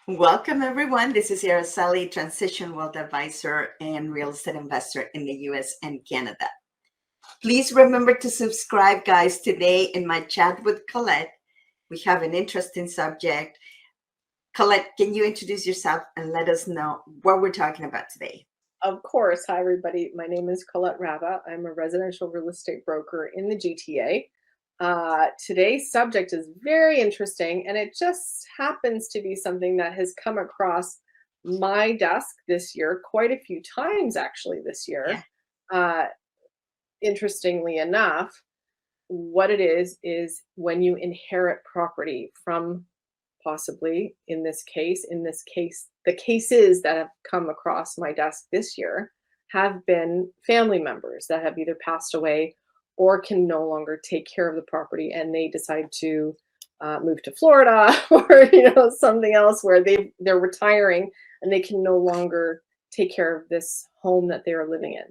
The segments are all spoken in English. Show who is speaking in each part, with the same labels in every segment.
Speaker 1: Welcome, everyone. This is Araceli, Transition Wealth Advisor and Real Estate Investor in the US and Canada. Please remember to subscribe, guys. Today in my chat with Colette, we have an interesting subject. Colette, can you introduce yourself and let us know what we're talking about today?
Speaker 2: Of course. Hi, everybody. My name is Colette Rava. I'm a residential real estate broker in the GTA. Today's subject is very interesting, and it just happens to be something that has come across my desk this year quite a few times, actually, this
Speaker 1: Yeah.
Speaker 2: year. Uh, Interestingly enough, what it is when you inherit property from possibly in this case, the cases that have come across my desk this year have been family members that have either passed away or can no longer take care of the property, and they decide to move to Florida or something else where they're retiring and they can no longer take care of this home that they are living in.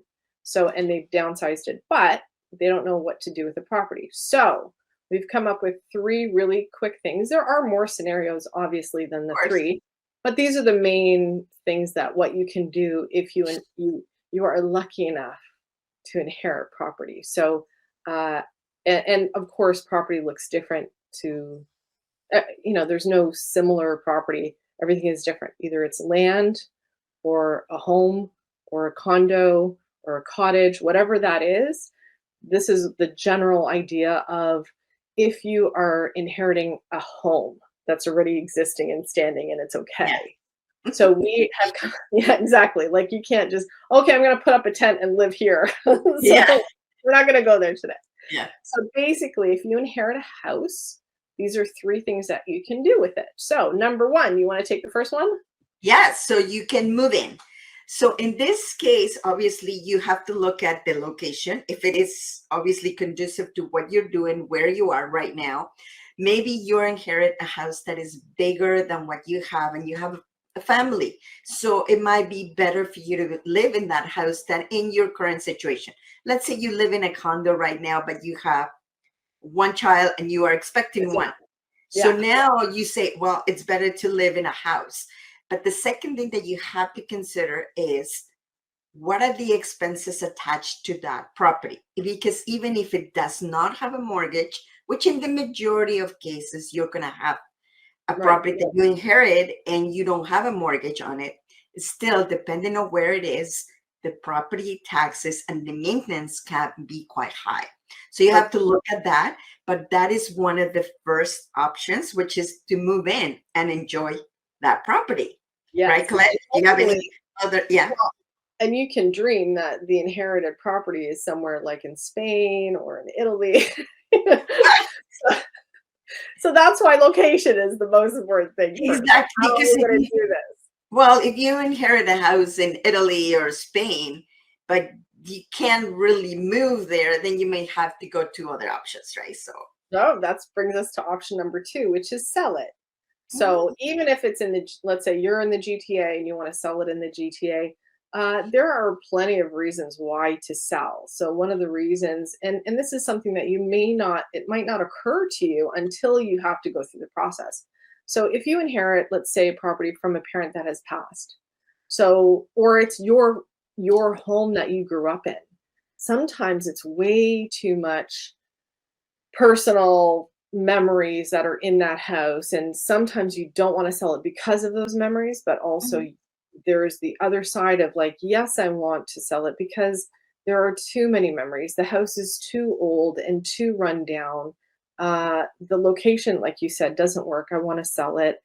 Speaker 2: So, and they've downsized it, but they don't know what to do with the property. So we've come up with three really quick things. There are more scenarios, obviously, than the
Speaker 1: Of course.
Speaker 2: three, but these are the main things that what you can do if you are lucky enough to inherit property. So, uh, and of course, property looks different to, there's no similar property. Everything is different. Either it's land or a home or a condo or a cottage, whatever that is. This is the general idea of if you are inheriting a home that's already existing and standing and it's
Speaker 1: Yeah.
Speaker 2: okay. So we have, yeah, exactly. Like you can't just, okay, I'm going to put up a tent and live here. So
Speaker 1: Yeah.
Speaker 2: we're not going to go there today.
Speaker 1: Yeah.
Speaker 2: So basically, if you inherit a house, these are three things that you can do with it. So number one, you want to take the first one?
Speaker 1: Yes, so you can move in. So in this case, obviously, you have to look at the location. If it is obviously conducive to what you're doing, where you are right now, maybe you inherit a house that is bigger than what you have, and you have a family. So it might be better for you to live in that house than in your current situation. Let's say you live in a condo right now, but you have one child and you are expecting one. So
Speaker 2: Yeah.
Speaker 1: now you say, well, it's better to live in a house. But the second thing that you have to consider is what are the expenses attached to that property? Because even if it does not have a mortgage, which in the majority of cases, you're going to have a
Speaker 2: Right.
Speaker 1: property that you inherit and you don't have a mortgage on it, still, depending on where it is, the property taxes and the maintenance can be quite high. So you have to look at that. But that is one of the first options, which is to move in and enjoy that property. Right,
Speaker 2: Yes.
Speaker 1: Colette? Do you have any other? Yeah.
Speaker 2: Well, and you can dream that the inherited property is somewhere like in Spain or in Italy. So, so that's why location is the most important thing first. Like,
Speaker 1: Exactly.
Speaker 2: how are
Speaker 1: Because
Speaker 2: we going to do this?
Speaker 1: well, if you inherit a house in Italy or Spain, but you can't really move there, then you may have to go to other options, right? So,
Speaker 2: No, that brings us to option number two, which is sell it. So even if it's in the, let's say you're in the GTA and you want to sell it in the GTA, there are plenty of reasons why to sell. So one of the reasons, and this is something that you may not, it might not occur to you until you have to go through the process. So if you inherit, let's say, a property from a parent that has passed, so or it's your home that you grew up in, sometimes it's way too much personal memories that are in that house, and sometimes you don't want to sell it because of those memories, but also
Speaker 1: mhm.
Speaker 2: there's the other side of like, yes, I want to sell it because there are too many memories. The house is too old and too run down. The location, like you said, doesn't work. I want to sell it.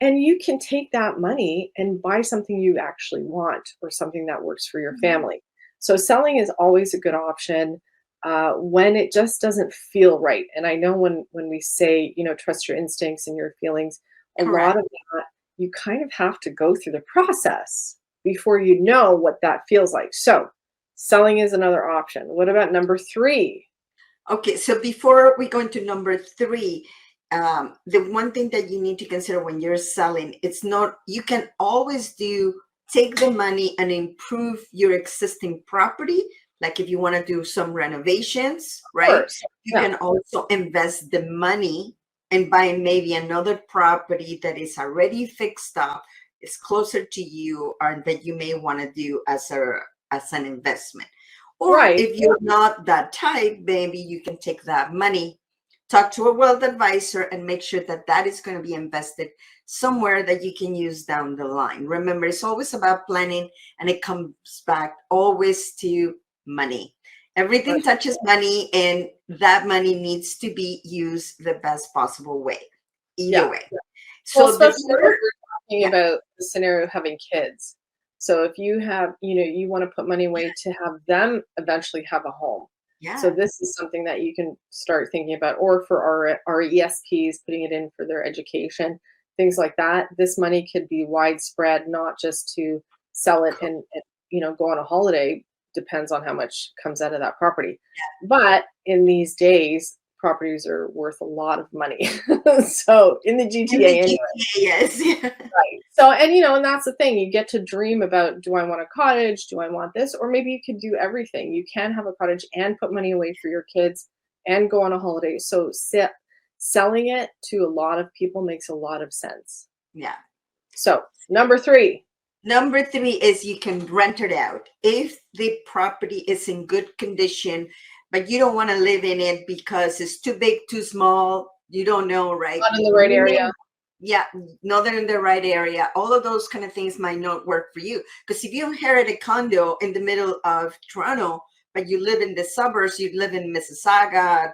Speaker 2: And you can take that money and buy something you actually want or something that works for your
Speaker 1: Mhm.
Speaker 2: family. So selling is always a good option when it just doesn't feel right. And I know when we say, trust your instincts and your feelings, a lot
Speaker 1: Correct.
Speaker 2: of that you kind of have to go through the process before you know what that feels like. So selling is another option. What about number three?
Speaker 1: Okay, so before we go into number three, the one thing that you need to consider when you're selling, it's not, you can always take the money and improve your existing property. Like if you want to do some renovations,
Speaker 2: Of
Speaker 1: right?
Speaker 2: course.
Speaker 1: You
Speaker 2: Yeah.
Speaker 1: can also invest the money and buy maybe another property that is already fixed up, is closer to you, or that you may want to do as an investment. Or
Speaker 2: Right.
Speaker 1: if you're not that type, maybe you can take that money, talk to a wealth advisor, and make sure that that is going to be invested somewhere that you can use down the line. Remember, it's always about planning, and it comes back always to money. Everything
Speaker 2: Right.
Speaker 1: touches money, and that money needs to be used the best possible way, either
Speaker 2: Yeah.
Speaker 1: way.
Speaker 2: Well,
Speaker 1: So the
Speaker 2: especially if
Speaker 1: third,
Speaker 2: we're talking
Speaker 1: yeah,
Speaker 2: about the scenario of having kids. So if you have, you want to put money away to have them eventually have a home. So
Speaker 1: yeah,
Speaker 2: this is something that you can start thinking about, or for our ESPs, putting it in for their education, things like that. This money could be widespread, not just to sell it and go on a holiday. Depends on how much comes out of that property. But in these days, properties are worth a lot of money. So in the
Speaker 1: in the
Speaker 2: GTA anyway.
Speaker 1: GTA, yes, yeah.
Speaker 2: Right. So, and that's the thing. You get to dream about, do I want a cottage? Do I want this? Or maybe you could do everything. You can have a cottage and put money away for your kids and go on a holiday. So selling it to a lot of people makes a lot of sense.
Speaker 1: Yeah.
Speaker 2: So number 3.
Speaker 1: Number 3 is you can rent it out. If the property is in good condition, but you don't want to live in it because it's too big, too small, you don't know, right?
Speaker 2: Not in the right area.
Speaker 1: Yeah, not in the right area. All of those kind of things might not work for you. Because if you inherit a condo in the middle of Toronto, but you live in the suburbs, you live in Mississauga,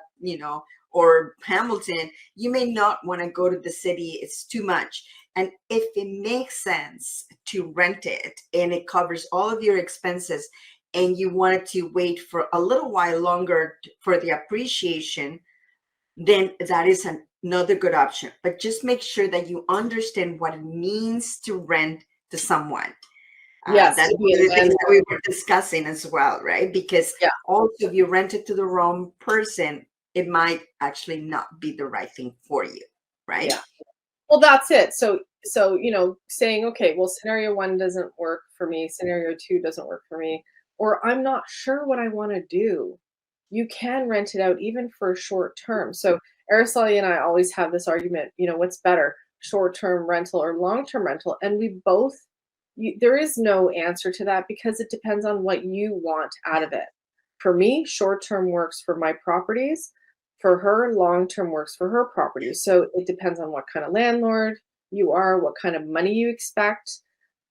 Speaker 1: or Hamilton, you may not want to go to the city. It's too much. And if it makes sense to rent it and it covers all of your expenses, and you wanted to wait for a little while longer for the appreciation, then that is another good option. But just make sure that you understand what it means to rent to someone.
Speaker 2: Yes,
Speaker 1: That's
Speaker 2: to be
Speaker 1: one
Speaker 2: a
Speaker 1: of the things that
Speaker 2: landlord.
Speaker 1: we were discussing as well, right? Because
Speaker 2: Yeah.
Speaker 1: also, if you rent it to the wrong person, it might actually not be the right thing for you, right?
Speaker 2: Yeah. Well, that's it. So saying, okay, well, scenario 1 doesn't work for me, scenario 2 doesn't work for me, or I'm not sure what I want to do. You can rent it out even for a short term. So Araceli and I always have this argument, what's better, short-term rental or long-term rental? And we both, there is no answer to that because it depends on what you want out of it. For me, short-term works for my properties. For her, long-term works for her property. So it depends on what kind of landlord you are, what kind of money you expect.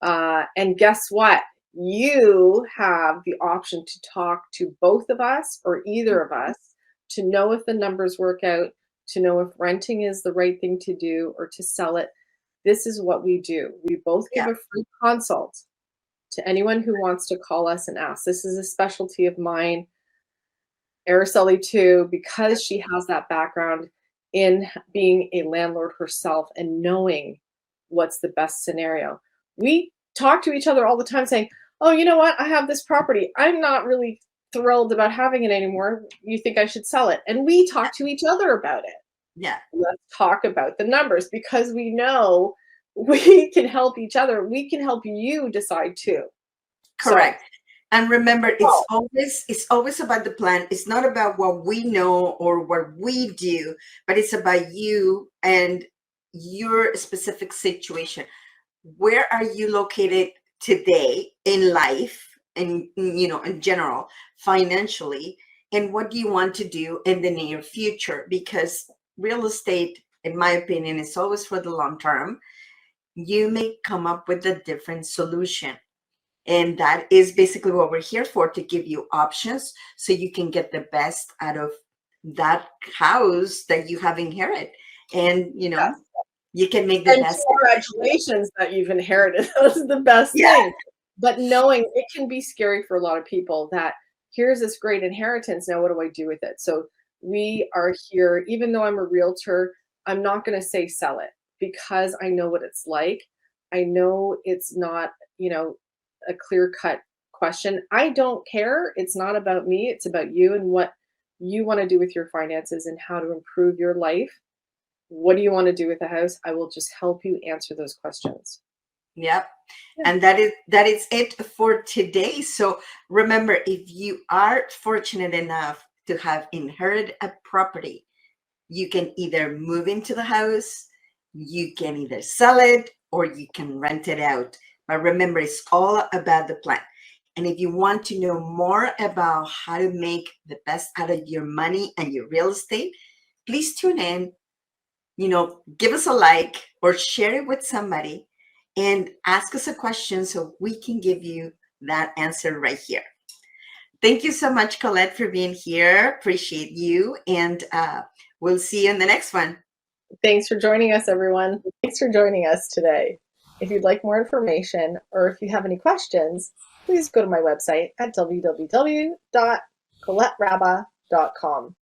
Speaker 2: And guess what? You have the option to talk to both of us or either of us to know if the numbers work out, to know if renting is the right thing to do or to sell it. This is what we do. We both give
Speaker 1: Yeah.
Speaker 2: a free consult to anyone who wants to call us and ask. This is a specialty of mine. Araceli too, because she has that background in being a landlord herself and knowing what's the best scenario. We talk to each other all the time saying, oh, you know what? I have this property. I'm not really thrilled about having it anymore. You think I should sell it? And we talk to each other about it.
Speaker 1: Yeah.
Speaker 2: Let's talk about the numbers because we know we can help each other. We can help you decide too. So,
Speaker 1: Correct. And remember,
Speaker 2: oh,
Speaker 1: it's always about the plan. It's not about what we know or what we do, but it's about you and your specific situation. Where are you located today in life, and in general, financially, and what do you want to do in the near future? Because real estate, in my opinion, is always for the long term. You may come up with a different solution, and that is basically what we're here for, to give you options so you can get the best out of that house that you have inherited. And,
Speaker 2: yes.
Speaker 1: you can make the
Speaker 2: And
Speaker 1: best.
Speaker 2: congratulations that you've inherited. That's the best
Speaker 1: Yeah.
Speaker 2: thing. But knowing it can be scary for a lot of people that here's this great inheritance. Now, what do I do with it? So we are here, even though I'm a realtor, I'm not going to say sell it because I know what it's like. I know it's not, a clear cut question. I don't care. It's not about me. It's about you and what you want to do with your finances and how to improve your life. What do you want to do with the house? I will just help you answer those questions.
Speaker 1: Yep.
Speaker 2: Yeah.
Speaker 1: And that is it for today. So remember, if you are fortunate enough to have inherited a property, You can either move into the house, you can either sell it, or you can rent it out. But remember, it's all about the plan. And if you want to know more about how to make the best out of your money and your real estate, please tune in, give us a like or share it with somebody and ask us a question so we can give you that answer right here. Thank you so much, Colette, for being here. Appreciate you. And we'll see you in the next one.
Speaker 2: Thanks for joining us, everyone. Thanks for joining us today. If you'd like more information or if you have any questions, please go to my website at www.coletteraba.com.